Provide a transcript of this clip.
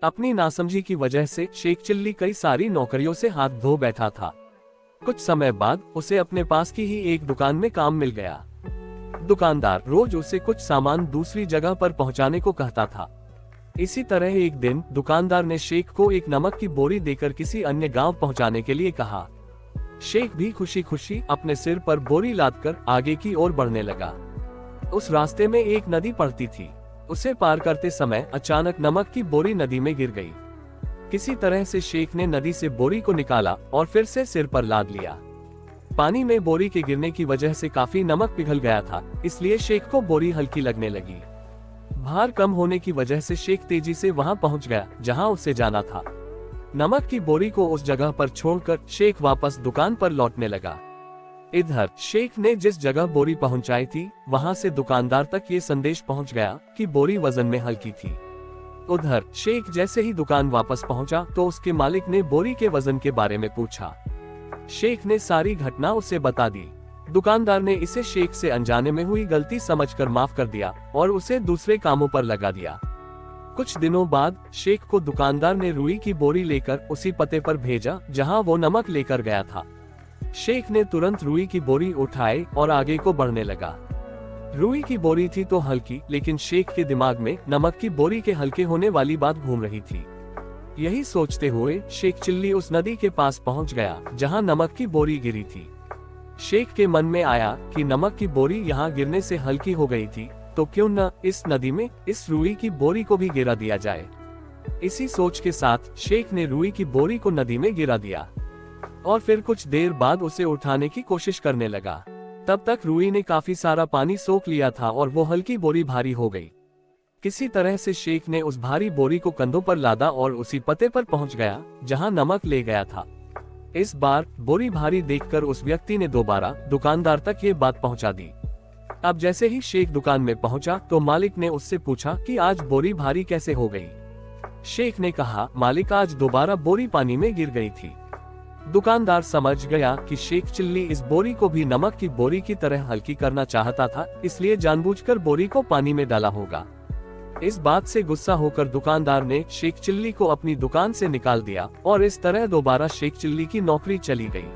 अपनी नासमझी की वजह से शेख चिल्ली कई सारी नौकरियों से हाथ धो बैठा था। कुछ समय बाद उसे अपने पास की ही एक दुकान में काम मिल गया। दुकानदार रोज उसे कुछ सामान दूसरी जगह पर पहुंचाने को कहता था। इसी तरह एक दिन दुकानदार ने शेख को एक नमक की बोरी देकर किसी अन्य गांव पहुंचाने के लिए कहा। शेख भी खुशी खुशी अपने सिर पर बोरी लादकर आगे की ओर बढ़ने लगा। उस रास्ते में एक नदी पड़ती थी। उसे पार करते समय अचानक नमक की बोरी नदी में गिर गई। किसी तरह से शेख ने नदी से बोरी को निकाला और फिर से सिर पर लाद लिया। पानी में बोरी के गिरने की वजह से काफी नमक पिघल गया था, इसलिए शेख को बोरी हल्की लगने लगी। भार कम होने की वजह से शेख तेजी से वहां पहुंच गया जहां उसे जाना था। नमक की बोरी को उस जगह पर छोड़कर शेख वापस दुकान पर लौटने लगा। इधर शेख ने जिस जगह बोरी पहुंचाई थी वहां से दुकानदार तक ये संदेश पहुंच गया कि बोरी वजन में हल्की थी। उधर शेख जैसे ही दुकान वापस पहुंचा तो उसके मालिक ने बोरी के वजन के बारे में पूछा। शेख ने सारी घटना उसे बता दी। दुकानदार ने इसे शेख से अनजाने में हुई गलती समझकर माफ कर दिया और उसे दूसरे कामों पर लगा दिया। कुछ दिनों बाद शेख को दुकानदार ने रुई की बोरी लेकर उसी पते पर भेजा जहां वो नमक लेकर गया था। शेख ने तुरंत रुई की बोरी उठाई और आगे को बढ़ने लगा। रुई की बोरी थी तो हल्की, लेकिन शेख के दिमाग में नमक की बोरी के हल्के होने वाली बात घूम रही थी। यही सोचते हुए शेख चिल्ली उस नदी के पास पहुंच गया जहां नमक की बोरी गिरी थी। शेख के मन में आया कि नमक की बोरी यहाँ गिरने से हल्की हो गई थी, तो क्यों न इस नदी में इस रुई की बोरी को भी गिरा दिया जाए। इसी सोच के साथ शेख ने रुई की बोरी को नदी में गिरा दिया और फिर कुछ देर बाद उसे उठाने की कोशिश करने लगा। तब तक रुई ने काफी सारा पानी सोख लिया था और वो हल्की बोरी भारी हो गई। किसी तरह से शेख ने उस भारी बोरी को कंधों पर लादा और उसी पते पर पहुंच गया जहां नमक ले गया था। इस बार बोरी भारी देखकर उस व्यक्ति ने दोबारा दुकानदार तक ये बात पहुंचा दी। अब जैसे ही शेख दुकान में पहुंचा तो मालिक ने उससे पूछा कि आज बोरी भारी कैसे हो गई। शेख ने कहा, मालिक आज दोबारा बोरी पानी में गिर गई थी। दुकानदार समझ गया कि शेख चिल्ली इस बोरी को भी नमक की बोरी की तरह हल्की करना चाहता था, इसलिए जानबूझकर बोरी को पानी में डाला होगा। इस बात से गुस्सा होकर दुकानदार ने शेख चिल्ली को अपनी दुकान से निकाल दिया और इस तरह दोबारा शेख चिल्ली की नौकरी चली गई।